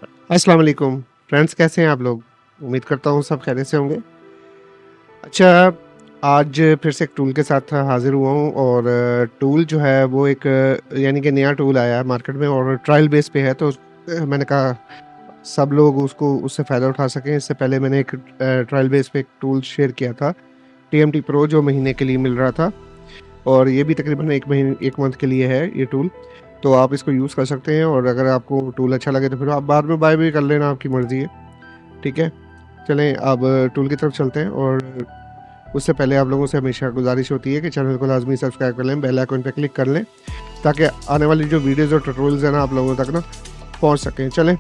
अस्सलाम वालेकुम फ्रेंड्स, कैसे हैं आप लोग? उम्मीद करता हूँ सब खैरियत से होंगे। अच्छा, आज फिर से एक टूल के साथ हाज़िर हुआ हूँ और टूल जो है वो एक यानी कि नया टूल आया है मार्केट में और ट्रायल बेस पे है, तो मैंने कहा सब लोग उसको उससे फ़ायदा उठा सकें। इससे पहले मैंने एक ट्रायल बेस पे एक टूल शेयर किया था, टीएमटी प्रो, जो महीने के लिए मिल रहा था और ये भी तकरीबन 1 मंथ के लिए है ये टूल। तो आप इसको यूज़ कर सकते हैं और अगर आपको टूल अच्छा लगे तो फिर आप बाद में बाय भी कर लेना, आपकी मर्ज़ी है। ठीक है? चलें अब टूल की तरफ चलते हैं और उससे पहले आप लोगों से हमेशा गुज़ारिश होती है कि चैनल को लाज़मी सब्सक्राइब कर लें, बेल आइकन पे क्लिक कर लें, ताकि आने वाली जो वीडियोज़ और ट्यूटोरियल्स हैं ना, आप लोगों तक ना पहुँच सकें। चलें,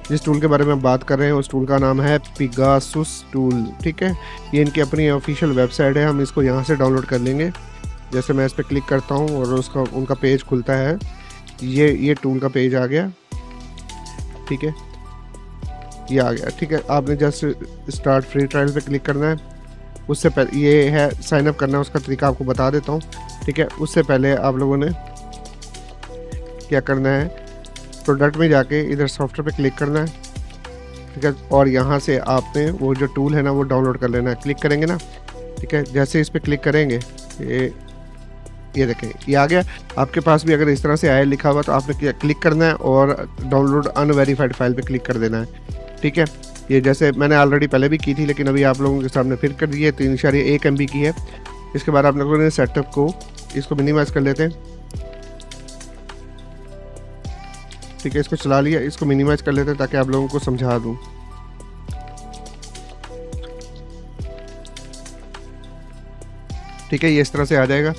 जिस टूल के बारे में हम बात कर रहे हैं उस टूल का नाम है पेगासुस टूल। ठीक है? ये इनकी अपनी ऑफ़िशियल वेबसाइट है, हम इसको यहाँ से डाउनलोड कर लेंगे। जैसे मैं इस पे क्लिक करता हूँ और उसका उनका पेज खुलता है। ये टूल का पेज आ गया। ठीक है? ये आ गया। ठीक है? आपने जस्ट स्टार्ट फ्री ट्रायल पे क्लिक करना है। उससे पहले ये है साइन अप करना है, उसका तरीका आपको बता देता हूँ। ठीक है? उससे पहले आप लोगों ने क्या करना है, प्रोडक्ट में जाके इधर सॉफ्टवेयर पे क्लिक करना है। ठीक है? और यहाँ से आपने वो जो टूल है ना वो डाउनलोड कर लेना है। क्लिक करेंगे ना, ठीक है? जैसे इस पे क्लिक करेंगे, ये देखें ये आ गया। आपके पास भी अगर इस तरह से आया लिखा हुआ तो आपने क्लिक करना है और डाउनलोड अनवेरिफाइड फाइल पे क्लिक कर देना है। ठीक है? ये जैसे मैंने ऑलरेडी पहले भी की थी, लेकिन अभी आप लोगों के सामने फिर कर दी है। 3.1 MB की है। इसके बाद आप लोगों ने सेटअप को इसको मिनिमाइज़ कर लेते हैं। ठीक है? इसको चला लिया, इसको मिनिमाइज़ कर लेते हैं ताकि आप लोगों को समझा दूँ। ठीक है? ये इस तरह से आ जाएगा।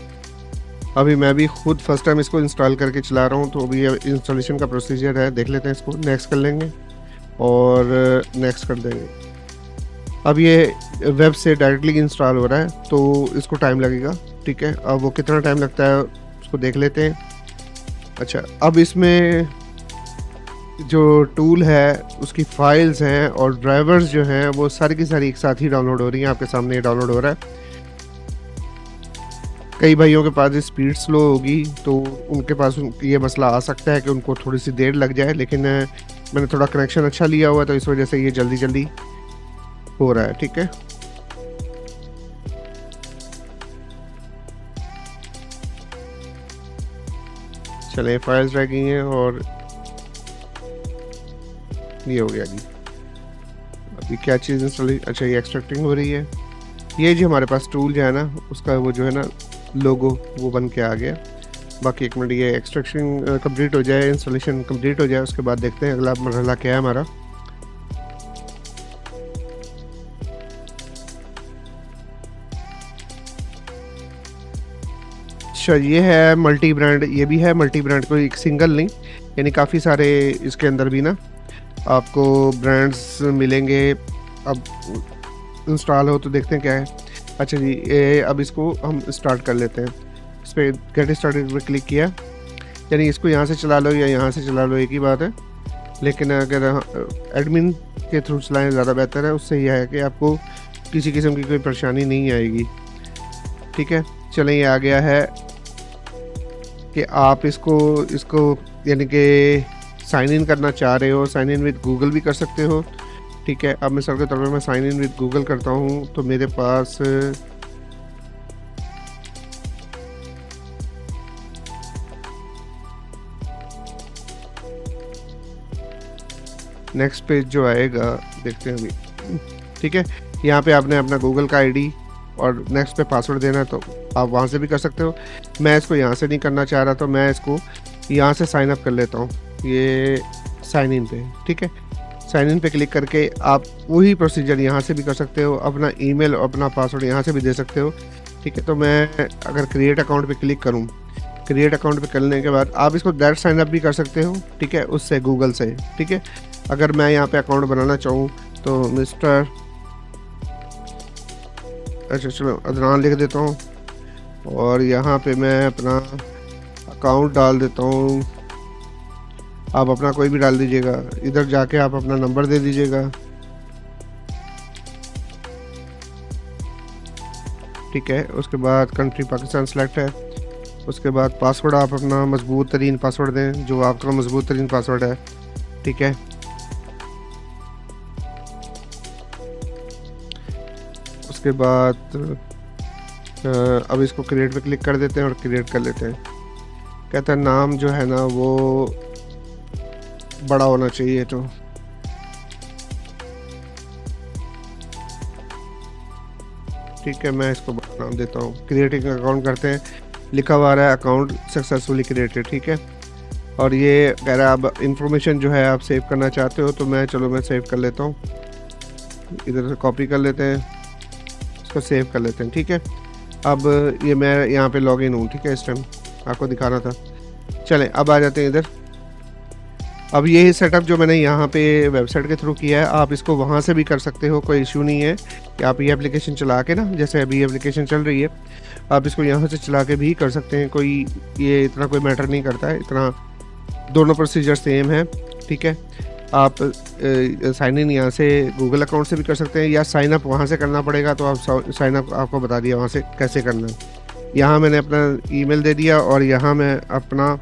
अभी मैं भी खुद फर्स्ट टाइम इसको इंस्टॉल करके चला रहा हूँ, तो अभी ये इंस्टॉलेशन का प्रोसीजर है, देख लेते हैं इसको। नेक्स्ट कर लेंगे और नेक्स्ट कर देंगे। अब ये वेब से डायरेक्टली इंस्टॉल हो रहा है, तो इसको टाइम लगेगा। ठीक है? अब वो कितना टाइम लगता है उसको देख लेते हैं। अच्छा, अब इसमें जो टूल है उसकी फ़ाइल्स हैं और ड्राइवर्स जो हैं वो सारी की सारी एक साथ ही डाउनलोड हो रही हैं। आपके सामने ये डाउनलोड हो रहा है। कई भाइयों के पास स्पीड स्लो होगी, तो उनके पास ये मसला आ सकता है कि उनको थोड़ी-सी देर लग जाए, लेकिन मैंने थोड़ा कनेक्शन अच्छा लिया हुआ है, तो इस वजह से ये जल्दी-जल्दी हो रहा है। ठीक है? चलें, फाइल्स रह गई हैं और ये हो गया जी। अभी क्या चीज़ इंस्टॉल, अच्छा ये एक्सट्रैक्टिंग हो रही है। ये जी हमारे पास टूल जो है ना, उसका वो जो है ना लोगो, वो बन के आ गया। बाकी 1 मिनट ये एक्सट्रैक्शन कंप्लीट हो जाए, इंस्टॉलेशन कंप्लीट हो जाए, उसके बाद देखते हैं अगला मरहला क्या है हमारा। अच्छा, ये है मल्टी ब्रांड, ये भी है मल्टी ब्रांड, कोई एक सिंगल नहीं, यानी काफ़ी सारे इसके अंदर भी ना आपको ब्रांड्स मिलेंगे। अब इंस्टॉल हो तो देखते हैं क्या है। अच्छा जी, अब इसको हम स्टार्ट कर लेते हैं। इस पर गेट स्टार्टेड पे क्लिक किया, यानी इसको यहाँ से चला लो या यहाँ से चला लो, एक ही बात है। लेकिन अगर एडमिन के थ्रू चलाएं ज़्यादा बेहतर है, उससे यह है कि आपको किसी किस्म की कोई परेशानी नहीं आएगी। ठीक है? चलें, ये आ गया है कि आप इसको यानी कि साइन इन करना चाह रहे हो, साइन इन विद गूगल भी कर सकते हो। ठीक है? अब मिसाल के तौर पे मैं साइन इन विद गूगल करता हूँ, तो मेरे पास नेक्स्ट पेज जो आएगा देखते हैं अभी। ठीक है? यहाँ पे आपने अपना गूगल का आईडी और नेक्स्ट पे पासवर्ड देना है, तो आप वहाँ से भी कर सकते हो। मैं इसको यहाँ से नहीं करना चाह रहा, तो मैं इसको यहाँ से साइन अप कर लेता हूँ। ये साइन इन पे, ठीक है? साइन इन पे क्लिक करके आप वही प्रोसीजर यहाँ से भी कर सकते हो, अपना ईमेल और अपना पासवर्ड यहाँ से भी दे सकते हो। ठीक है? तो मैं अगर क्रिएट अकाउंट पे क्लिक करूँ, क्रिएट अकाउंट पे करने के बाद आप इसको डायरेक्ट साइन अप भी कर सकते हो। ठीक है? उससे गूगल से। ठीक है? अगर मैं यहाँ पे अकाउंट बनाना चाहूँ तो मिस्टर, अच्छा चलो अदनान लिख देता हूँ और यहाँ पे मैं अपना अकाउंट डाल देता हूँ। आप अपना कोई भी डाल दीजिएगा, इधर जाके आप अपना नंबर दे दीजिएगा। ठीक है? उसके बाद कंट्री पाकिस्तान सेलेक्ट है। उसके बाद पासवर्ड आप अपना मजबूत तरीन पासवर्ड दें, जो आपका मजबूत तरीन पासवर्ड है। ठीक है? उसके बाद अब इसको क्रिएट पे क्लिक कर देते हैं और क्रिएट कर लेते हैं। कहता है नाम जो है ना वो बड़ा होना चाहिए, तो ठीक है मैं इसको बड़ा नाम देता हूँ। क्रिएटिंग अकाउंट करते हैं, लिखा हुआ आ रहा है अकाउंट सक्सेसफुली क्रिएटेड, ठीक है। और ये कह रहा है अब इंफॉर्मेशन जो है आप सेव करना चाहते हो, तो मैं सेव कर लेता हूँ। इधर से कॉपी कर लेते हैं, इसको सेव कर लेते हैं, ठीक है। अब ये मैं यहाँ पे लॉगिन हूँ, ठीक है, इस टाइम आपको दिखाना था। चलें अब आ जाते हैं इधर। अब ये सेटअप जो मैंने यहाँ पे वेबसाइट के थ्रू किया है, आप इसको वहाँ से भी कर सकते हो, कोई इशू नहीं है कि आप ये एप्लीकेशन चला के ना, जैसे अभी एप्लीकेशन चल रही है, आप इसको यहाँ से चला के भी कर सकते हैं, कोई ये इतना कोई मैटर नहीं करता है, इतना दोनों प्रोसीजर सेम है, ठीक है। आप साइन इन यहाँ से गूगल अकाउंट से भी कर सकते हैं, या साइन अप वहाँ से करना पड़ेगा, तो आप साइन अप आपको बता दिया वहाँ से कैसे करना है। यहाँ मैंने अपना ईमेल दे दिया और यहाँ मैं अपना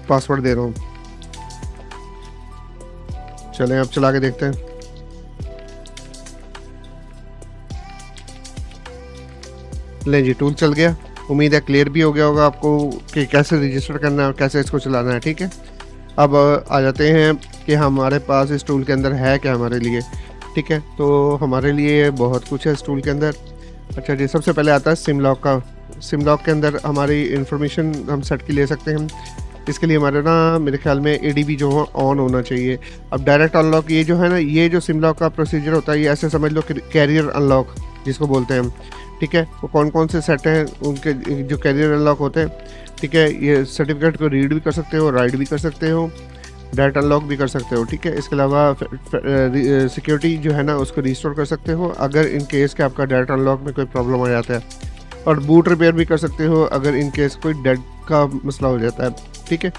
पासवर्ड दे रहा हूँ। चलें अब चला के देखते हैं। लें जी, टूल चल गया। उम्मीद है क्लियर भी हो गया होगा आपको कि कैसे रजिस्टर करना है और कैसे इसको चलाना है, ठीक है। अब आ जाते हैं कि हमारे पास इस टूल के अंदर है क्या हमारे लिए, ठीक है। तो हमारे लिए बहुत कुछ है इस टूल के अंदर। अच्छा जी, सबसे पहले आता है सिम लॉक का। सिम लॉक के अंदर हमारी इंफॉर्मेशन हम सेट की ले सकते हैं। इसके लिए हमारे ना मेरे ख्याल में ADB जो है ऑन होना चाहिए। अब डायरेक्ट अनलॉक ये जो है ना, ये जो सिम लॉक का प्रोसीजर होता है, ये ऐसे समझ लो कैरियर अनलॉक जिसको बोलते हैं हम, ठीक है। वो कौन कौन से सेट हैं उनके जो कैरियर अनलॉक होते हैं, ठीक है। ये सर्टिफिकेट को रीड भी कर सकते हो, राइट भी कर सकते हो, डायरेक्ट अनलॉक भी कर सकते हो, ठीक है। इसके अलावा सिक्योरिटी जो है ना उसको रिस्टोर कर सकते हो अगर इन केस के आपका डायरेक्ट अनलॉक में कोई प्रॉब्लम आ जाता है, और बूट रिपेयर भी कर सकते हो अगर इन केस कोई डेड का मसला हो जाता है, ठीक है।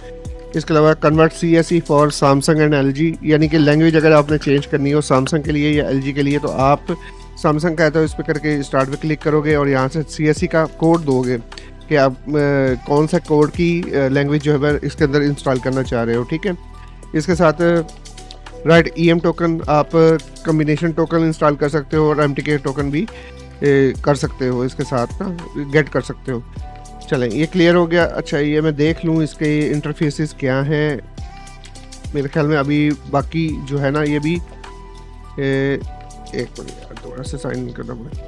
इसके अलावा convert CSE for Samsung and LG, यानी कि लैंग्वेज अगर आपने चेंज करनी हो सैमसंग के लिए या LG के लिए, तो आप सैमसंग का है तो इस पर करके स्टार्ट पे क्लिक करोगे और यहाँ से CSE का कोड दोगे कि आप कौन सा कोड की लैंग्वेज जो है इसके अंदर इंस्टॉल करना चाह रहे हो, ठीक है। इसके साथ राइट EM टोकन, आप कम्बिनेशन टोकन इंस्टॉल कर सकते हो और MTK टोकन भी कर सकते हो, इसके साथ ना गेट कर सकते हो। चलें ये क्लियर हो गया। अच्छा ये मैं देख लूँ इसके इंटरफेसेस क्या हैं। मेरे ख्याल में अभी बाकी जो है ना ये भी एक मिनट यार, दोबारा से साइन इन करना पड़ेगा।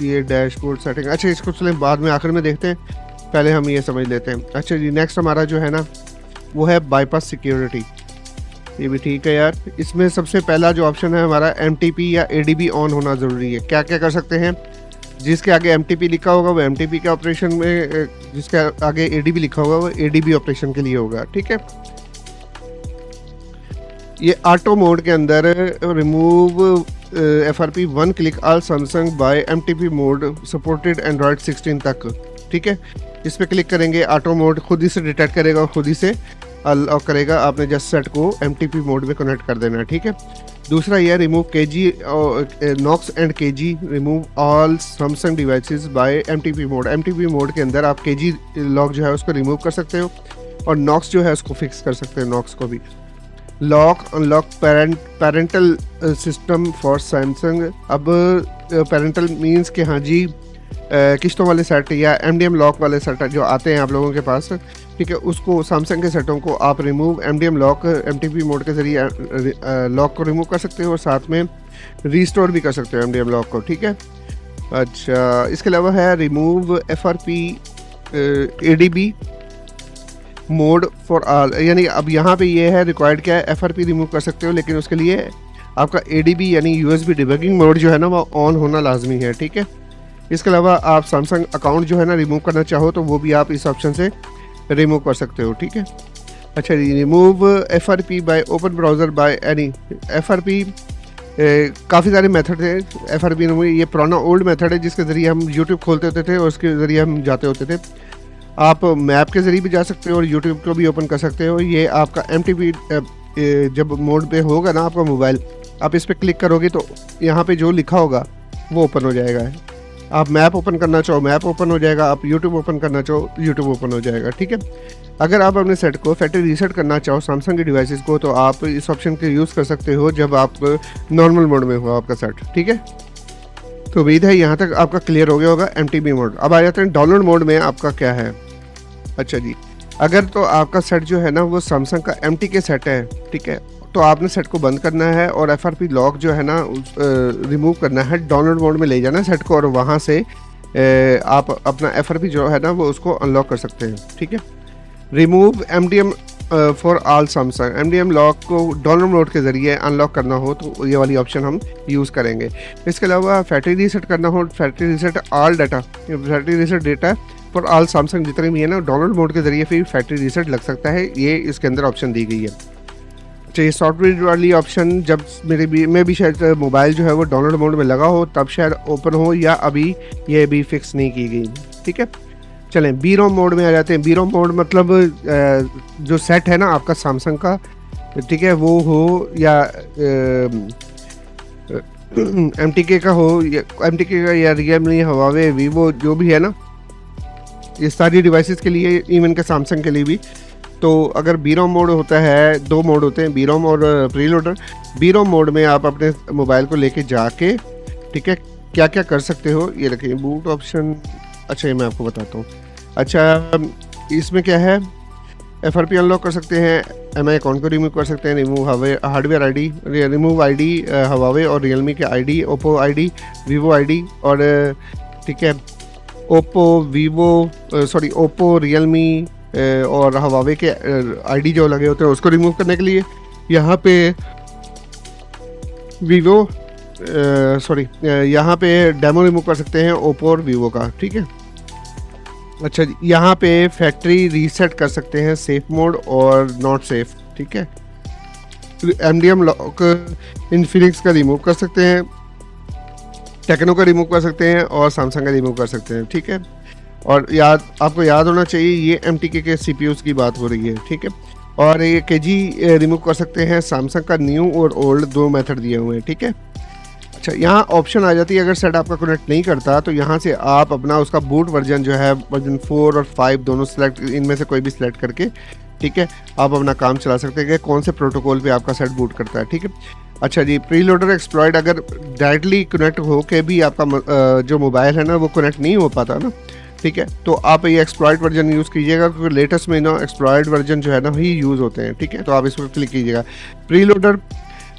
ये डैशबोर्ड सेटिंग, अच्छा इसको चलें बाद में आखिर में देखते हैं, पहले हम ये समझ लेते हैं। अच्छा जी, नेक्स्ट हमारा जो है ना वो है बाईपास सिक्योरिटी। ये भी ठीक है यार। इसमें सबसे पहला जो ऑप्शन है हमारा MTP या ADB ऑन होना ज़रूरी है। क्या क्या कर सकते हैं, जिसके आगे MTP लिखा होगा वो MTP के ऑपरेशन में, जिसके आगे ADB लिखा होगा वो ADB ऑपरेशन के लिए होगा, ठीक है। ये ऑटो मोड के अंदर remove FRP 1 click all Samsung by MTP mode supported Android 16 तक, ठीक है। इस पर क्लिक करेंगे, ऑटो मोड खुद ही से डिटेक्ट करेगा और खुद ही से अनलॉक करेगा। आपने जस्ट सेट को MTP मोड में कनेक्ट कर देना है, ठीक है। दूसरा यह remove KG Knox and KG remove all Samsung devices by MTP mode. MTP mode के अंदर आप KG लॉक जो है उसको रिमूव कर सकते हो और नॉक्स जो है उसको फिक्स कर सकते हो, नॉक्स को भी। Lock unlock parental system for Samsung. अब पेरेंटल मीन्स कि हाँ जी किश्तों वाले सेट या MDM लॉक वाले सेट जो आते हैं आप लोगों के पास, ठीक है, उसको सैमसंग के सेटों को आप remove MDM lock MTP mode के ज़रिए लॉक को रिमूव कर सकते हो और साथ में रीस्टोर भी कर सकते हो MDM लॉक को, ठीक है। अच्छा इसके अलावा है remove FRP ADB mode for all, यानी अब यहाँ पे ये है रिक्वायर्ड क्या है, FRP रिमूव कर सकते हो लेकिन उसके लिए आपका ADB यानी USB डिबगिंग मोड जो है ना वो ऑन होना लाजमी है, ठीक है। इसके अलावा आप सैमसंग अकाउंट जो है ना रिमूव करना चाहो तो वो भी आप इस ऑप्शन से रिमूव कर सकते हो, ठीक है। अच्छा remove FRP bye open browser by any FRP, काफ़ी सारे मेथड थे FRP रिमूव। ये पुराना ओल्ड मेथड है जिसके ज़रिए हम YouTube खोलते होते थे और उसके ज़रिए हम जाते होते थे। आप मैप के ज़रिए भी जा सकते हो और YouTube को भी ओपन कर सकते हो। ये आपका MTP जब मोड पे होगा ना आपका मोबाइल, आप इस पर क्लिक करोगे तो यहाँ पे जो लिखा होगा वो ओपन हो जाएगा। आप मैप ओपन करना चाहो मैप ओपन हो जाएगा, आप यूट्यूब ओपन करना चाहो यूट्यूब ओपन हो जाएगा, ठीक है। अगर आप अपने सेट को फैक्ट्री रीसेट करना चाहो सैमसंग के डिवाइसेस को, तो आप इस ऑप्शन का यूज़ कर सकते हो जब आप नॉर्मल मोड में हो आपका सेट, ठीक है। तो उम्मीद है यहाँ तक आपका क्लियर हो गया होगा MTB मोड। अब आ जाते हैं डाउनलोड मोड में आपका क्या है। अच्छा जी, अगर तो आपका सेट जो है ना वो सैमसंग का MTK सेट है, ठीक है, तो आपने सेट को बंद करना है और FRP लॉक जो है ना रिमूव करना है, डाउनलोड मोड में ले जाना है सेट को और वहाँ से आप अपना FRP जो है ना वो उसको अनलॉक कर सकते हैं, ठीक है। Remove MDM for all Samsung, MDM lock को डाउनलोड मोड के ज़रिए अनलॉक करना हो तो ये वाली ऑप्शन हम यूज़ करेंगे। इसके अलावा फैक्ट्री रीसेट करना हो, factory reset all data, factory reset data for all Samsung जितने भी है ना डाउनलोड मोड के ज़रिए फिर फैक्ट्री रीसेट लग सकता है, ये इसके अंदर ऑप्शन दी गई है। चाहिए सॉफ्टवेयर वाली ऑप्शन जब मैं भी शायद मोबाइल जो है वो डाउनलोड मोड में लगा हो तब शायद ओपन हो, या अभी ये अभी फिक्स नहीं की गई, ठीक है। चलें BROM मोड में आ जाते हैं। BROM मोड मतलब जो सेट है ना आपका सैमसंग का, ठीक है, वो हो या MTK का हो, या MTK का या रियलमी, हवावे, वीवो जो भी है ना, ये सारी डिवाइसेस के लिए, इवन के सैमसंग के लिए भी। तो अगर BROM मोड होता है, दो मोड होते हैं, BROM और प्रीलोडर। BROM मोड में आप अपने मोबाइल को लेके जाके, ठीक है, क्या क्या कर सकते हो ये रखिए। बूट ऑप्शन, अच्छा ये मैं आपको बताता हूँ। अच्छा इसमें क्या है, FRP अनलॉक कर सकते हैं, MI अकाउंट को रिमूव कर सकते हैं, remove hardware ID, remove ID Huawei और रियलमी के ID, Oppo ID, Vivo ID और ठीक है ओप्पो रियलमी और हवावे के ID जो लगे होते हैं उसको रिमूव करने के लिए यहाँ पे यहाँ पे डेमो रिमूव कर सकते हैं ओप्पो और वीवो का, ठीक है। अच्छा यहाँ पे फैक्ट्री रीसेट कर सकते हैं सेफ मोड और नॉट सेफ, ठीक है। MDM लॉक इन्फिनिक्स का रिमूव कर सकते हैं, टेक्नो का रिमूव कर सकते हैं और सैमसंग का रिमूव कर सकते हैं, ठीक है। और आपको याद होना चाहिए ये MTK के CPUs की बात हो रही है, ठीक है। और ये KG रिमूव कर सकते हैं, सैमसंग का न्यू और ओल्ड दो मेथड दिए हुए हैं, ठीक है। अच्छा यहाँ ऑप्शन आ जाती है, अगर सेट आपका कनेक्ट नहीं करता तो यहाँ से आप अपना उसका बूट वर्जन जो है वर्जन 4 और 5 दोनों सेलेक्ट, इनमें से कोई भी सिलेक्ट करके, ठीक है, आप अपना काम चला सकते हैं कि कौन से प्रोटोकॉल पे आपका सेट बूट करता है, ठीक है। अच्छा जी, प्रीलोडर एक्सप्लॉइट अगर डायरेक्टली कनेक्ट हो के भी आपका जो मोबाइल है ना वो कनेक्ट नहीं हो पाता ना, ठीक है, तो आप ये एक्सप्लॉइट वर्जन यूज़ कीजिएगा क्योंकि लेटेस्ट में ना एक्सप्लॉइट वर्जन जो है ना ही यूज़ होते हैं, ठीक है। तो आप इस पर क्लिक कीजिएगा। प्रीलोडर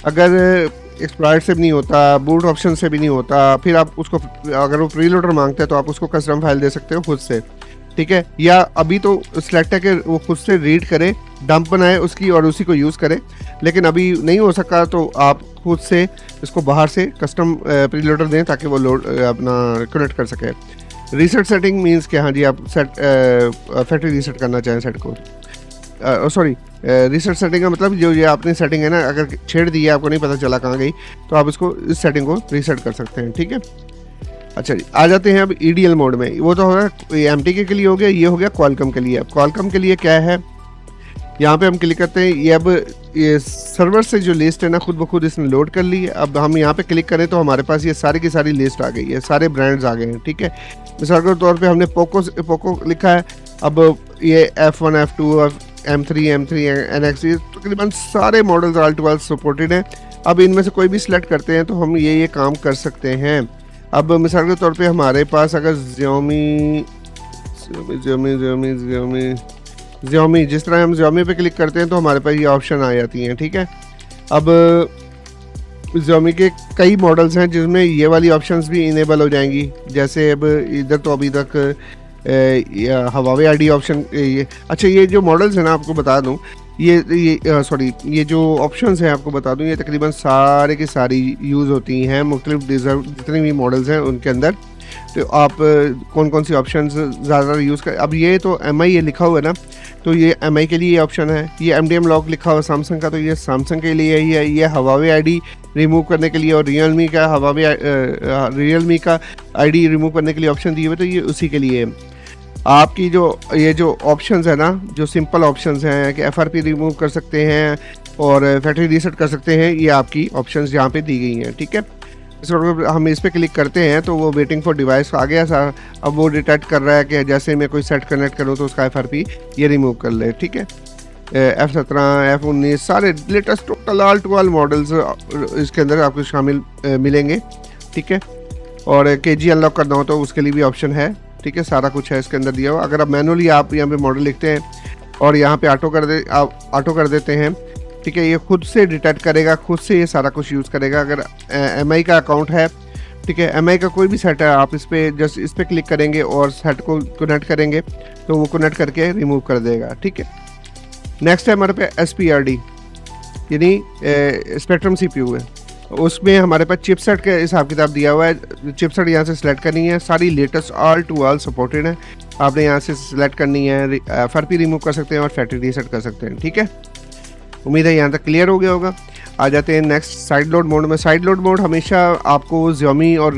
अगर एक्सप्लॉइट से भी नहीं होता, बूट ऑप्शन से भी नहीं होता, फिर आप उसको अगर वो प्रीलोडर मांगते हैं तो आप उसको कस्टम फाइल दे सकते हो खुद से, ठीक है। या अभी तो सिलेक्ट है कि वो खुद से रीड करे, डंप बनाए उसकी और उसी को यूज़ करे, लेकिन अभी नहीं हो सका तो आप खुद से इसको बाहर से कस्टम प्रीलोडर दें ताकि वो लोड अपना कनेक्ट कर सके। रीसेट सेटिंग मीन्स कि हाँ जी आप फैक्ट्री रीसेट करना चाहें सेट को, सॉरी रीसेट सेटिंग का मतलब जो ये आपने सेटिंग है ना अगर छेड़ दी है, आपको नहीं पता चला कहाँ गई, तो आप इसको इस सेटिंग को रीसेट कर सकते हैं, ठीक है। अच्छा जी, आ जाते हैं अब EDL मोड में। वो तो होगा MTK के लिए हो गया, ये हो गया क्वालकॉम के लिए। अब क्वालकॉम के लिए क्या है, यहाँ पे हम क्लिक करते हैं, ये अब ये सर्वर से जो लिस्ट है ना खुद ब खुद इसने लोड कर ली है। अब हम यहाँ पे क्लिक करें तो हमारे पास ये सारी की सारी लिस्ट आ गई है, सारे ब्रांड्स आ गए हैं, ठीक है। मिसाल के तौर पे हमने पोको लिखा है, अब ये F1 F2 M3 NX तकरीबन सारे models all to all supported हैं। अब इनमें से कोई भी सिलेक्ट करते हैं तो हम ये काम कर सकते हैं। अब मिसाल के तौर पे हमारे पास अगर Xiaomi जिस तरह हम Xiaomi पे क्लिक करते हैं तो हमारे पास ये ऑप्शन आ जाती हैं, ठीक है। अब Xiaomi के कई मॉडल्स हैं जिसमें ये वाली ऑप्शंस भी इनेबल हो जाएंगी, जैसे अब इधर तो अभी तक हवावे ID ऑप्शन ये। अच्छा ये जो मॉडल्स हैं ना आपको बता दूं, ये जो ऑप्शंस हैं आपको बता दूं, ये तकरीबन सारे की सारी यूज़ होती हैं मुख्तलिफ जितने भी मॉडल्स हैं उनके अंदर। तो आप कौन कौन सी ऑप्शंस ज़्यादा यूज़ कर, अब ये तो MI ये लिखा हुआ है ना, तो ये MI के लिए ये ऑप्शन है। ये MDM लॉक लिखा हुआ सैमसंग का, तो ये सैमसंग के लिए ही है। ये हवावे ID रिमूव करने के लिए, और रियलमी का ID रिमूव करने के लिए ऑप्शन दिए हुए, तो ये उसी के लिए है। आपकी ये जो ऑप्शंस है ना, जो सिंपल ऑप्शंस हैं कि FRP रिमूव कर सकते हैं और फैक्ट्री रीसेट कर सकते हैं, ये आपकी ऑप्शंस यहाँ पे दी गई हैं, ठीक है। इस हम इस पे क्लिक करते हैं तो वो वेटिंग फॉर डिवाइस आ गया सा। अब वो डिटेक्ट कर रहा है कि जैसे मैं कोई सेट कनेक्ट करूँ तो उसका FRP ये रिमूव कर ले, ठीक है। F17, F19 सारे latest total all to all models इसके अंदर आपको शामिल मिलेंगे, ठीक है। और KG अनलॉक करना हो तो उसके लिए भी ऑप्शन है, ठीक है। सारा कुछ है इसके अंदर दिया हुआ। अगर आप मैनुअली आप यहाँ पे मॉडल लिखते हैं और यहाँ पे ऑटो कर देते हैं, ठीक है, ये खुद से डिटेक्ट करेगा, खुद से ये सारा कुछ यूज़ करेगा। अगर MI का अकाउंट है, ठीक है, MI का कोई भी सेट है, आप इस पर जस्ट इस पर क्लिक करेंगे और सेट को कनेक्ट करेंगे तो वो कनेक्ट करके रिमूव कर देगा, ठीक है। नेक्स्ट है हमारे पे SPRD यानी स्पेक्ट्रम CPU है। उसमें हमारे पास चिपसेट के हिसाब किताब दिया हुआ है। चिपसेट यहाँ से सिलेक्ट करनी है, सारी latest all to all supported है। आपने यहाँ से सिलेक्ट करनी है, FRP रिमूव कर सकते हैं और फैक्ट्री रीसेट कर सकते हैं, ठीक है। उम्मीद है यहाँ तक क्लियर हो गया होगा। आ जाते हैं नेक्स्ट साइड लोड मोड में। साइड लोड मोड हमेशा आपको Xiaomi और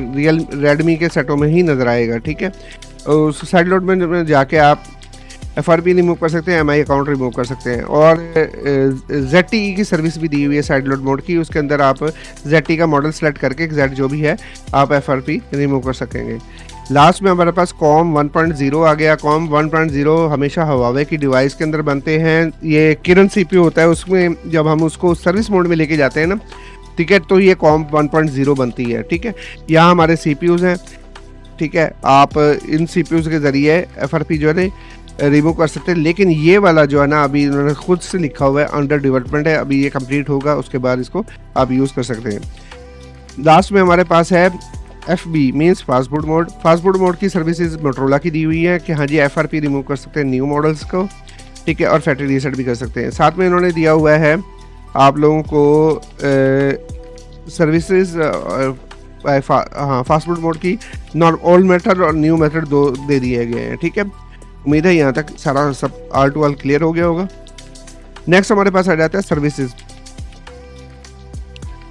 Redmi के सेटों में ही नज़र आएगा, ठीक है। उस साइड लोड में जाके आप FRP रिमूव कर सकते हैं, MI अकाउंट रिमूव कर सकते हैं। और ZTE की सर्विस भी दी हुई है साइड लोड मोड की। उसके अंदर आप ZTE का मॉडल सेलेक्ट करके Z जो भी है आप FRP रिमूव कर सकेंगे। लास्ट में हमारे पास COM 1.0 आ गया। COM 1.0 हमेशा Huawei की डिवाइस के अंदर बनते हैं। ये किरण CPU होता है, उसमें जब हम उसको सर्विस मोड में लेके जाते हैं ना, ठीक है, तो ये COM 1.0 बनती है, ठीक है। यहाँ हमारे CPUs हैं, ठीक है। आप इन CPUs के ज़रिए FRP जो है रिमूव कर सकते हैं। लेकिन ये वाला जो है ना, अभी उन्होंने खुद से लिखा हुआ है, अंडर डेवलपमेंट है, अभी ये कंप्लीट होगा, उसके बाद इसको आप यूज़ कर सकते हैं। लास्ट में हमारे पास है FB means fast boot mode. Fast boot mode की सर्विसेज मोटरोला की दी हुई है कि हाँ जी FRP रिमूव कर सकते हैं न्यू मॉडल्स को, ठीक है, और फैक्ट्री रीसेट भी कर सकते हैं। साथ में इन्होंने दिया हुआ है आप लोगों को सर्विसेज हाँ फास्ट बूट मोड की ओल्ड मेथड और न्यू मेथड दो दे दिए गए हैं, ठीक है। उम्मीद है यहाँ तक सारा सब ऑल टू ऑल क्लियर हो गया होगा। नेक्स्ट हमारे पास आ जाता है सर्विसेज।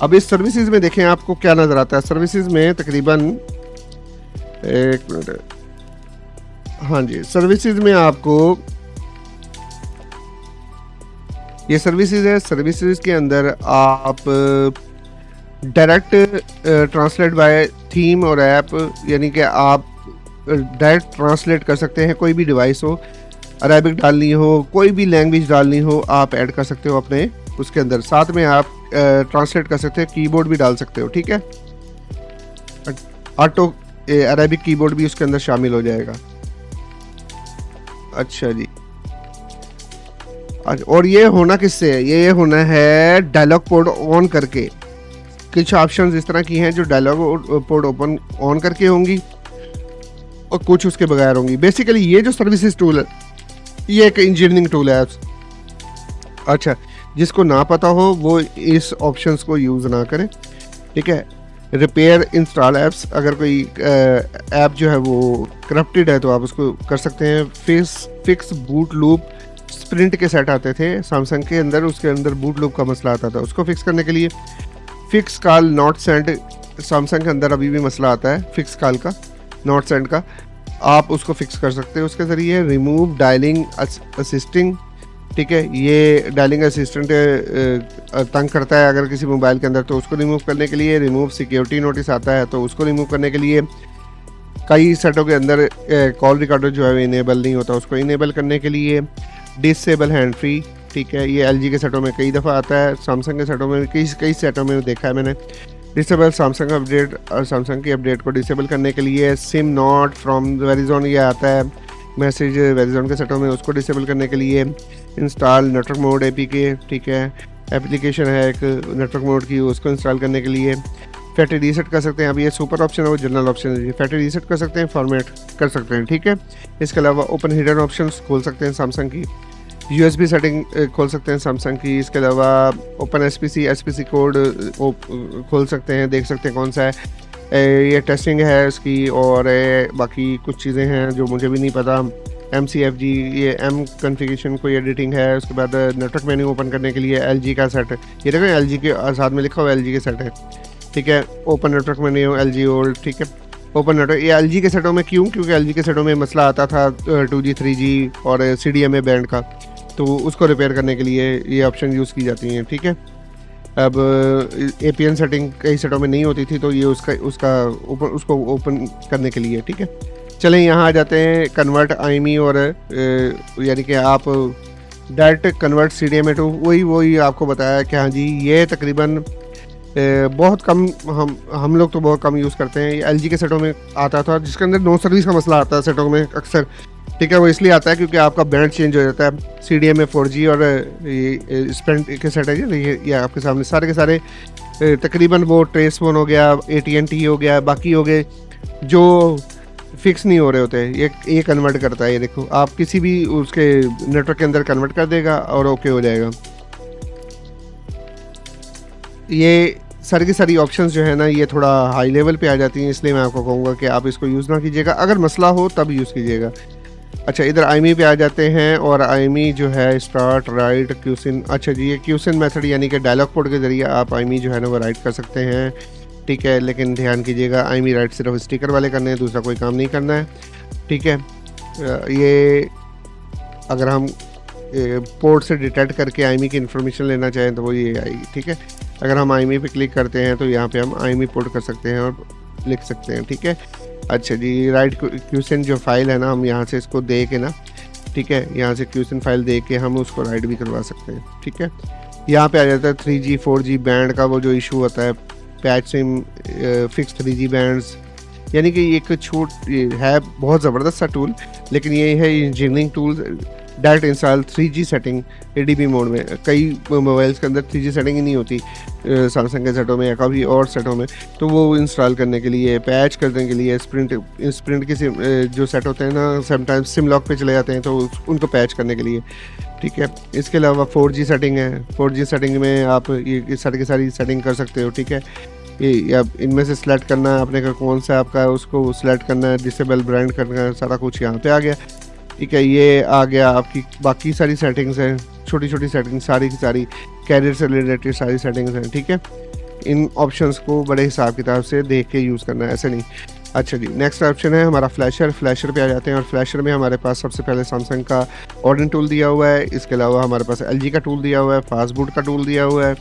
अब इस सर्विसेज में देखें आपको क्या नज़र आता है। सर्विसेज में तकरीबन एक मिनट, हाँ जी, सर्विसेज में आपको ये सर्विसेज है। सर्विसेज के अंदर आप डायरेक्ट ट्रांसलेट बाय थीम और ऐप, यानी कि आप डायरेक्ट ट्रांसलेट कर सकते हैं। कोई भी डिवाइस हो, अरेबिक डालनी हो, कोई भी लैंग्वेज डालनी हो, आप ऐड कर सकते हो अपने उसके अंदर। साथ में आप ट्रांसलेट कर सकते हो, कीबोर्ड भी डाल सकते हो, ठीक है। ऑटो अरेबिक कीबोर्ड भी उसके अंदर शामिल हो जाएगा। अच्छा जी, और ये होना किससे है? ये होना है डायलॉग पोर्ट ऑन करके। कुछ ऑप्शंस इस तरह की हैं जो डायलॉग पोर्ट ओपन ऑन करके होंगी और कुछ उसके बगैर होंगी। बेसिकली ये जो सर्विसेज टूल है ये एक इंजीनियरिंग टूल है। अच्छा, जिसको ना पता हो वो इस ऑप्शंस को यूज़ ना करें, ठीक है। रिपेयर इंस्टॉल ऐप्स, अगर कोई ऐप जो है वो करप्टेड है तो आप उसको कर सकते हैं। फिक्स बूट लूप स्प्रिंट के सेट आते थे सैमसंग के अंदर, उसके अंदर बूट लूप का मसला आता था, उसको फिक्स करने के लिए fix call not send, Samsung के अंदर अभी भी मसला आता है फिक्स कॉल का, नॉट सेंड का, आप उसको फिक्स कर सकते हैं उसके ज़रिए। रिमूव डायलिंग असिस्टिंग, ठीक है, ये डायलिंग असिस्टेंट तंग करता है अगर किसी मोबाइल के अंदर, तो उसको रिमूव करने के लिए। रिमूव सिक्योरिटी नोटिस आता है तो उसको रिमूव करने के लिए। कई सेटों के अंदर कॉल रिकॉर्डर जो है इनेबल नहीं होता, उसको इनेबल करने के लिए। डिसेबल हैंड फ्री, ठीक है, ये LG के सेटों में कई दफ़ा आता है, सैमसंग के सेटों में कई सेटों में देखा है मैंने। डिसेबल सैमसंग अपडेट और सैमसंग की अपडेट को डिसेबल करने के लिए। सिम नॉट फ्रॉम वेरिजोन, ये आता है मैसेज वेरिजोन के सेटों में, उसको डिसेबल करने के लिए। इंस्टॉल नेटवर्क मोड APK, ठीक है, एप्लीकेशन है एक नेटवर्क मोड की, उसको इंस्टॉल करने के लिए। फैक्ट्री रीसेट कर सकते हैं, अब ये सुपर ऑप्शन है, वो जनरल ऑप्शन है। फैक्ट्री रीसेट कर सकते हैं, फॉर्मेट कर सकते हैं, ठीक है। इसके अलावा ओपन हिडन ऑप्शन खोल सकते हैं सैमसंग की। USB सेटिंग खोल सकते हैं सैमसंग की। इसके अलावा ओपन SPC कोड खोल सकते हैं, देख सकते हैं कौन सा है। ये टेस्टिंग है इसकी, और बाकी कुछ चीज़ें हैं जो मुझे भी नहीं पता। MCFG, ये M कॉन्फ़िगरेशन कोई एडिटिंग है। उसके बाद नेटवर्क मेन्यू ओपन करने के लिए LG का सेट, ये देखो LG के साथ में लिखा हुआ LG के सेट है, ठीक है। Open network menu LG old, ठीक है। ओपन नेटवर्क, ये LG के सेटों में क्यों? क्योंकि LG के सेटों में मसला आता था 2G 3G और CDMA बैंड का, तो उसको रिपेयर करने के लिए ये ऑप्शन यूज़ की जाती हैं, ठीक है। अब एपीएन सेटिंग कई सेटों में नहीं होती थी, तो ये उसको ओपन करने के लिए, ठीक है। चलें यहाँ आ जाते हैं कन्वर्ट आईएमई और यानी कि आप डायरेक्ट कन्वर्ट सीडीएमए टू वही आपको बताया कि हाँ जी, ये तकरीबन बहुत कम हम लोग तो बहुत कम यूज़ करते हैं। एलजी के सेटों में आता था, जिसके अंदर नो सर्विस का मसला आता है सेटों में अक्सर, ठीक है। वो इसलिए आता है क्योंकि आपका बैंड चेंज हो जाता है। सीडीएमए 4G और ये स्पेंट के सेट है ये आपके सामने सारे के सारे तकरीबन वो ट्रेस फोन हो गया, AT&T हो गया, बाकी हो गए जो फिक्स नहीं हो रहे होते, ये कन्वर्ट करता है। ये देखो, आप किसी भी उसके नेटवर्क के अंदर कन्वर्ट कर देगा और ओके हो जाएगा। ये सारी की सारी ऑप्शंस जो है ना, ये थोड़ा हाई लेवल पे आ जाती हैं, इसलिए मैं आपको कहूँगा कि आप इसको यूज़ ना कीजिएगा, अगर मसला हो तब यूज़ कीजिएगा। अच्छा, इधर आईएमई पे आ जाते हैं और आईएमई जो है स्टार्ट राइट क्यूसिन। अच्छा जी, ये क्यूसिन मेथड यानी कि डायलॉग कोड के ज़रिए आप आईएमई जो है ना वो राइट कर सकते हैं, ठीक है। लेकिन ध्यान कीजिएगा, आईएमई राइट सिर्फ स्टिकर वाले करने हैं, दूसरा कोई काम नहीं करना है, ठीक है। ये अगर हम पोर्ट से डिटेक्ट करके आईएमई की इन्फॉर्मेशन लेना चाहें तो वो ये आएगी, ठीक है। अगर हम आईएमई पे क्लिक करते हैं तो यहाँ पे हम आईएमई पोर्ट कर सकते हैं और लिख सकते हैं, ठीक है। अच्छा जी, राइट क्यूसिन जो फाइल है ना, हम यहाँ से इसको दे के ना, ठीक है, यहाँ से क्यूसिन फाइल दे के हम उसको राइट भी करवा सकते हैं, ठीक है। यहाँ पे आ जाता है 3G 4G बैंड का वो जो इशू होता है, patch SIM fix 3G bands, यानी कि एक छूट है, बहुत ज़बरदस्त सा टूल, लेकिन ये है engineering tool direct install 3G setting ADB mode में। कई मोबाइल्स के अंदर 3G सेटिंग ही नहीं होती, सैमसंग के सेटों में या कभी और सेटों में, तो वो इंस्टॉल करने के लिए, पैच करने के लिए, स्प्रिंट के जो सेट होते हैं ना, समटाइम्स सिम लॉक पे चले जाते हैं, तो उनको पैच करने के लिए, ठीक है। इसके अलावा 4G सेटिंग है, 4G सेटिंग में आप ये सारी की सारी सेटिंग कर सकते हो, ठीक है। ये अब इनमें से सिलेक्ट करना है आपने का कौन सा आपका है, उसको सिलेक्ट करना है, डिसेबल ब्रांड करना है, सारा कुछ यहाँ पे आ गया, ठीक है। ये आ गया आपकी बाकी सारी सेटिंग्स हैं, छोटी छोटी सेटिंग्स सारी की सारी, कैरियर से रिलेटेड सारी सेटिंग्स हैं, ठीक है। इन ऑप्शंस को बड़े हिसाब किताब से देख के यूज़ करना है, ऐसे नहीं। अच्छा जी, नेक्स्ट ऑप्शन है हमारा फ्लैशर पे आ जाते हैं, और फ्लैशर में हमारे पास सबसे पहले सैमसंग का ऑर्डन टूल दिया हुआ है, इसके अलावा हमारे पास LG का टूल दिया हुआ है, फास्टबूट का टूल दिया हुआ है,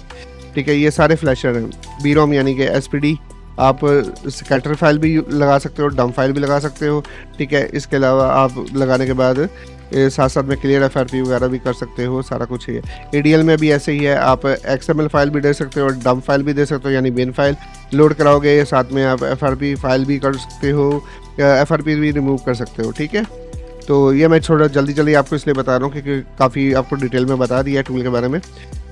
ठीक है। ये सारे फ्लैशर हैं। बीरोम यानी कि SPD, आप स्कैटर फाइल भी लगा सकते हो, डम फाइल भी लगा सकते हो, ठीक है। इसके अलावा आप लगाने के बाद साथ साथ में क्लियर FRP वगैरह भी कर सकते हो, सारा कुछ है। ADL में भी ऐसे ही है, आप XML फाइल भी दे सकते हो और डम फाइल भी दे सकते हो, यानी बिन फाइल लोड कराओगे, साथ में आप FRP फाइल भी कर सकते हो, FRP भी रिमूव कर सकते हो, ठीक है। तो ये मैं थोड़ा जल्दी आपको इसलिए बता रहा हूँ क्योंकि काफ़ी आपको डिटेल में बता दिया है टूल के बारे में।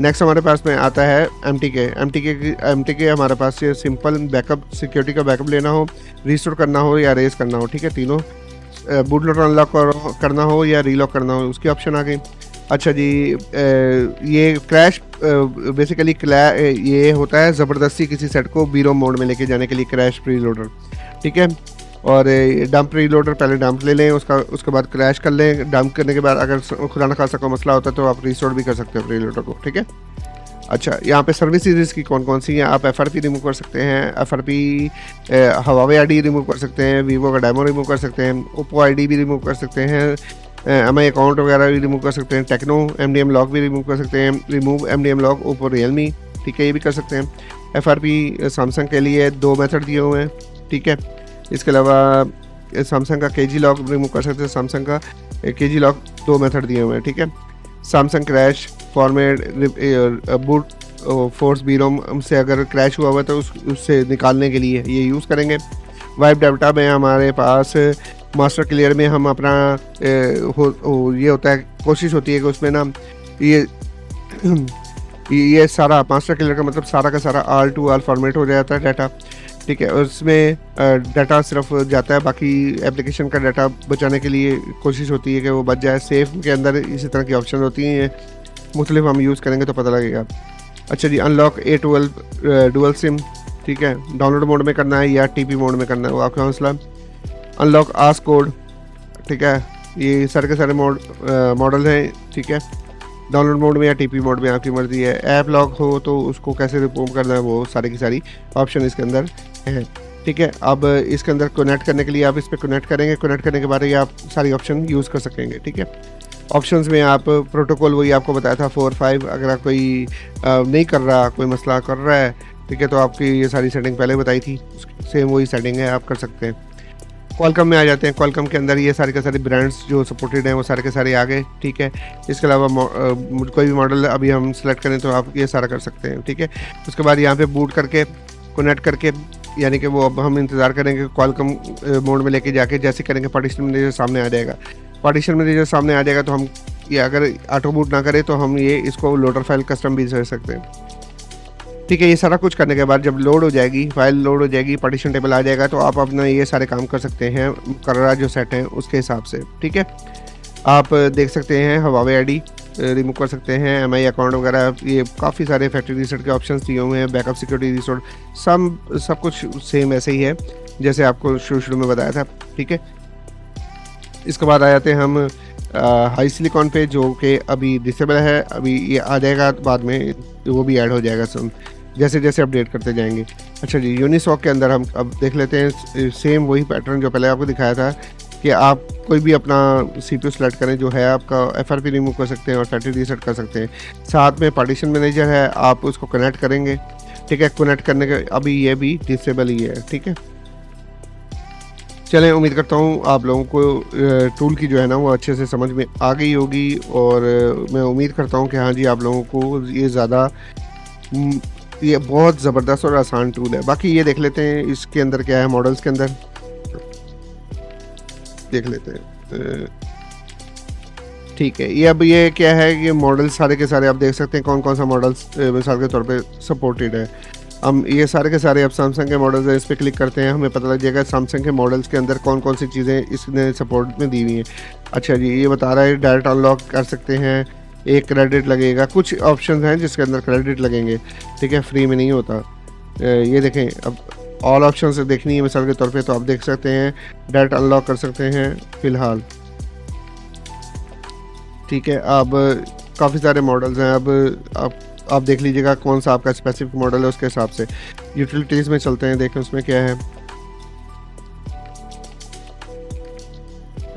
नेक्स्ट हमारे पास में आता है MTK हमारे पास ये सिंपल बैकअप, सिक्योरिटी का बैकअप लेना हो, रिस्टोर करना हो या रेस करना हो, ठीक है, तीनों। बूट लोडर अनलॉक करना हो या रीलॉक करना हो, उसकी ऑप्शन आ गई। अच्छा जी, ये क्रैश बेसिकली ये होता है ज़बरदस्ती किसी सेट को बीरो मोड में लेके जाने के लिए, क्रैश प्री लोडर, ठीक है। और डंप रीलोडर, पहले डंप ले लें, उसके बाद क्रैश कर लें। डंप करने के बाद अगर खुदा न खासा कोई मसला होता है तो आप रिस्टोर भी कर सकते हो रीलोडर को, ठीक है। अच्छा, यहाँ पे सर्विसेज इसकी कौन कौन सी हैं, आप FRP रिमूव कर सकते हैं, FRP हवावे ID रिमूव कर सकते हैं, वीवो का डेमो रिमूव कर सकते हैं, ओप्पो ID भी रिमूव कर सकते हैं, MI अकाउंट वगैरह भी रिमूव कर सकते हैं, टेक्नो MDM लॉक भी रिमूव कर सकते हैं, remove MDM lock Oppo Realme, ठीक है, ये भी कर सकते हैं। FRP सैमसंग के लिए 2 मेथड दिए हुए हैं, ठीक है। इसके अलावा सैमसंग का KG लॉक रिमूव कर सकते हैं, सैमसंग का KG लॉक 2 मेथड दिए हुए हैं, ठीक है। Samsung crash format boot force BROM से अगर क्रैश हुआ हुआ है तो उससे निकालने के लिए ये यूज़ करेंगे। वाइप डाटा में हमारे पास मास्टर क्लियर में हम अपना ये होता है, कोशिश होती है कि उसमें ना ये सारा मास्टर क्लियर का मतलब सारा का सारा ऑल टू ऑल फॉर्मेट हो जाता है डाटा, ठीक है। उसमें डाटा सिर्फ जाता है, बाकी एप्लीकेशन का डाटा बचाने के लिए कोशिश होती है कि वो बच जाए। सेफ के अंदर इसी तरह की ऑप्शन होती हैं, मुख्तलिफ हम यूज़ करेंगे तो पता लगेगा। अच्छा जी, अनलॉक A12 डुअल सिम, ठीक है, डाउनलोड मोड में करना है या TP मोड में करना है, वो आपका मसला। अनलॉक आस कोड, ठीक है, ये सारे के सारे मॉडल हैं, ठीक है। डाउनलोड मोड में या TP मोड में आपकी मर्जी है। ऐप लॉक हो तो उसको कैसे रिमूव करना है, वो सारी की सारी ऑप्शन इसके अंदर है, ठीक है। अब इसके अंदर कनेक्ट करने के लिए आप इस पर कनेक्ट करेंगे, कनेक्ट करने के बाद ये आप सारी ऑप्शन यूज़ कर सकेंगे, ठीक है। ऑप्शंस में आप प्रोटोकॉल वही आपको बताया था 4-5, अगर आप कोई नहीं कर रहा, कोई मसला कर रहा है, ठीक है, तो आपकी ये सारी सेटिंग पहले बताई थी, सेम वही सेटिंग है, आप कर सकते हैं। क्वालकॉम में आ जाते हैं। क्वालकॉम के अंदर ये सारे के सारे ब्रांड्स जो सपोर्टेड हैं वो सारे के सारे आ गए, ठीक है। इसके अलावा कोई भी मॉडल अभी हम सेलेक्ट करें तो आप ये सारा कर सकते हैं, ठीक है। उसके बाद यहाँ पे बूट करके कनेक्ट करके, यानी कि वो अब हम इंतज़ार करेंगे क्वालकॉम मोड में लेके जाके, जैसे करेंगे पार्टीशन मैनेजर सामने आ जाएगा। पार्टीशन मैनेजर सामने आ जाएगा तो हम ये अगर ऑटो बूट ना करें तो हम ये इसको लोडर फाइल कस्टम भी कर सकते हैं, ठीक है। ये सारा कुछ करने के बाद जब लोड हो जाएगी, फाइल लोड हो जाएगी, पार्टीशन टेबल आ जाएगा, तो आप अपना ये सारे काम कर सकते हैं मुकर्ररा जो सेट है उसके हिसाब से, ठीक है। आप देख सकते हैं हवावे आईडी रिमूव कर सकते हैं, एमआई अकाउंट वगैरह, ये काफ़ी सारे फैक्ट्री रीसेट के ऑप्शंस दिए हुए हैं, बैकअप सिक्योरिटी रिस्टोर, सब कुछ सेम ऐसे ही है जैसे आपको शुरू में बताया था, ठीक है। इसके बाद आ जाते हैं हम हाई सिलिकॉन पे, जो कि अभी डिसेबल है, अभी ये आ जाएगा बाद में, वो भी ऐड हो जाएगा सब जैसे जैसे अपडेट करते जाएंगे। अच्छा जी, यूनिसॉक के अंदर हम अब देख लेते हैं सेम वही पैटर्न जो पहले आपको दिखाया था कि आप कोई भी अपना CPU सेलेक्ट करें, जो है आपका FRP रिमूव कर सकते हैं और फैक्ट्री रीसेट कर सकते हैं। साथ में पार्टीशन मैनेजर है, आप उसको कनेक्ट करेंगे, ठीक है। कनेक्ट करने के अभी ये भी डिसेबल ही है, ठीक है। चलें, उम्मीद करता हूँ आप लोगों को टूल की जो है ना वो अच्छे से समझ में आ गई होगी, और मैं उम्मीद करता हूँ कि हाँ जी, आप लोगों को ये बहुत ज़बरदस्त और आसान टूल है। बाकी ये देख लेते हैं इसके अंदर क्या है, मॉडल्स के अंदर देख लेते हैं, ठीक है। ये अब ये क्या है, ये मॉडल्स सारे के सारे आप देख सकते हैं कौन कौन सा मॉडल्स मिसाल के तौर पे सपोर्टेड है। हम ये सारे के सारे अब सैमसंग के मॉडल्स हैं, इस पर क्लिक करते हैं, हमें पता लग जाएगा सैमसंग के मॉडल्स के अंदर कौन कौन सी चीज़ें इसने सपोर्ट में दी हुई हैं। अच्छा जी, ये बता रहा है डायरेक्ट अनलॉक कर सकते हैं, एक क्रेडिट लगेगा, कुछ ऑप्शन हैं जिसके अंदर क्रेडिट लगेंगे, ठीक है, फ्री में नहीं होता। ये देखें, अब ऑल ऑप्शन से देखनी है मिसाल के तौर पे, तो आप देख सकते हैं डायरेक्ट अनलॉक कर सकते हैं फ़िलहाल, ठीक है। अब काफ़ी सारे मॉडल्स हैं, अब आप देख लीजिएगा कौन सा आपका स्पेसिफिक मॉडल है, उसके हिसाब से। यूटिलिटीज़ में चलते हैं, देखें उसमें क्या है।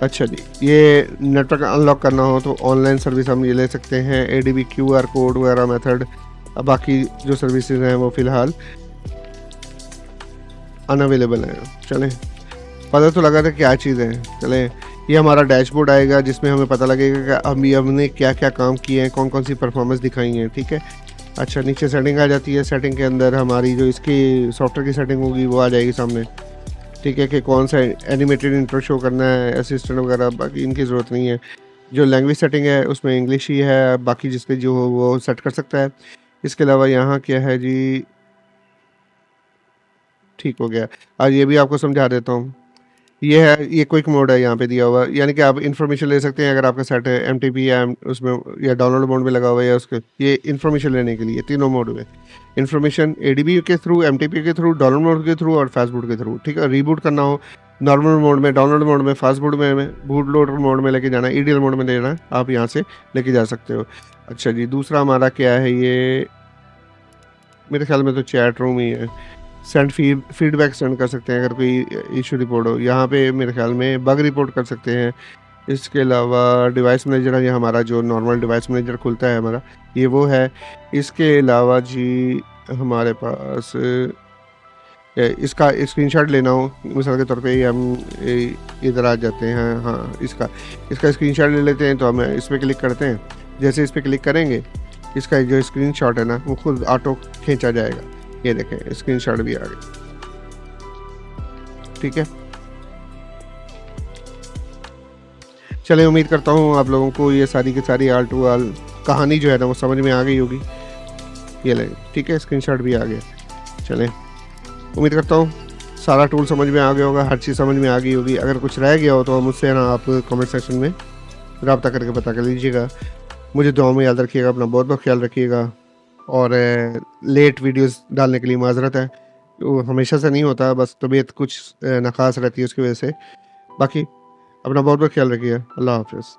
अच्छा जी, ये नेटवर्क अनलॉक करना हो तो ऑनलाइन सर्विस हम ये ले सकते हैं, ADB QR कोड वगैरह मेथड। बाकी जो सर्विसेज हैं वो फ़िलहाल अनअवेलेबल हैं। चलें, पता तो लगा था क्या चीज़ है। चलें, ये हमारा डैशबोर्ड आएगा जिसमें हमें पता लगेगा कि हमने क्या क्या काम किए हैं, कौन कौन सी परफॉर्मेंस दिखाई हैं, ठीक है। अच्छा, नीचे सेटिंग आ जाती है, सेटिंग के अंदर हमारी जो इसकी सॉफ्टवेयर की सेटिंग होगी वो आ जाएगी सामने, ठीक है, कि कौन सा एनिमेटेड इंट्रो शो करना है, असिस्टेंट वगैरह, बाकी इनकी ज़रूरत नहीं है। जो लैंग्वेज सेटिंग है उसमें इंग्लिश ही है, बाकी जिस पे जो हो वो सेट कर सकता है। इसके अलावा यहाँ क्या है जी, ठीक हो गया। और ये भी आपको समझा देता हूँ, ये है, ये क्विक मोड है यहाँ पे दिया हुआ, यानी कि आप इन्फॉर्मेशन ले सकते हैं अगर आपका सेट है MTP या उसमें या डाउनलोड मोड में लगा हुआ है, या उसके ये इन्फॉर्मेशन लेने के लिए तीनों मोड में इन्फॉर्मेशन ADB के थ्रू, MTP के थ्रू, डाउनलोड मोड के थ्रू और फास्ट बूट के थ्रू, ठीक है। रीबूट करना हो नॉर्मल मोड में, डाउनलोड मोड में, फास्ट बूट में, बूट लोडर मोड में लेके जाना, EDL मोड में लेना है, आप यहाँ से लेके जा सकते हो। अच्छा जी, दूसरा हमारा क्या है, ये मेरे ख्याल में तो चैट रूम ही है। सेंड फीडबैक सेंड कर सकते हैं अगर कोई इशू रिपोर्ट हो, यहाँ पे मेरे ख्याल में बग रिपोर्ट कर सकते हैं। इसके अलावा डिवाइस मैनेजर है, ये हमारा जो नॉर्मल डिवाइस मैनेजर खुलता है हमारा, ये वो है। इसके अलावा जी हमारे पास इसका स्क्रीनशॉट लेना हो मिसाल के तौर पे, हम इधर आ जाते हैं, हाँ, इसका स्क्रीनशॉट ले लेते हैं, तो हम इस पर क्लिक करते हैं। जैसे इस पर क्लिक करेंगे, इसका जो स्क्रीनशॉट है ना वो खुद ऑटो खींचा जाएगा। ये देखें, स्क्रीनशॉट भी आ गया, ठीक है। चलें, उम्मीद करता हूँ आप लोगों को ये सारी की सारी आल टू आल कहानी जो है ना वो समझ में आ गई होगी। ये लें, ठीक है, स्क्रीनशॉट भी आ गया। चलें, उम्मीद करता हूँ सारा टूल समझ में आ गया होगा, हर चीज़ समझ में आ गई होगी। अगर कुछ रह गया हो तो मुझसे ना आप कमेंट सेक्शन में रब्ता करके पता कर लीजिएगा। मुझे दुआ में याद रखिएगा, अपना बहुत बहुत ख्याल रखिएगा, और लेट वीडियोस डालने के लिए माज़रत है, वो हमेशा से नहीं होता, बस तबीयत कुछ नाखास रहती है उसकी वजह से। बाकी अपना बहुत बहुत ख्याल रखिएगा। अल्लाह हाफ़िज़।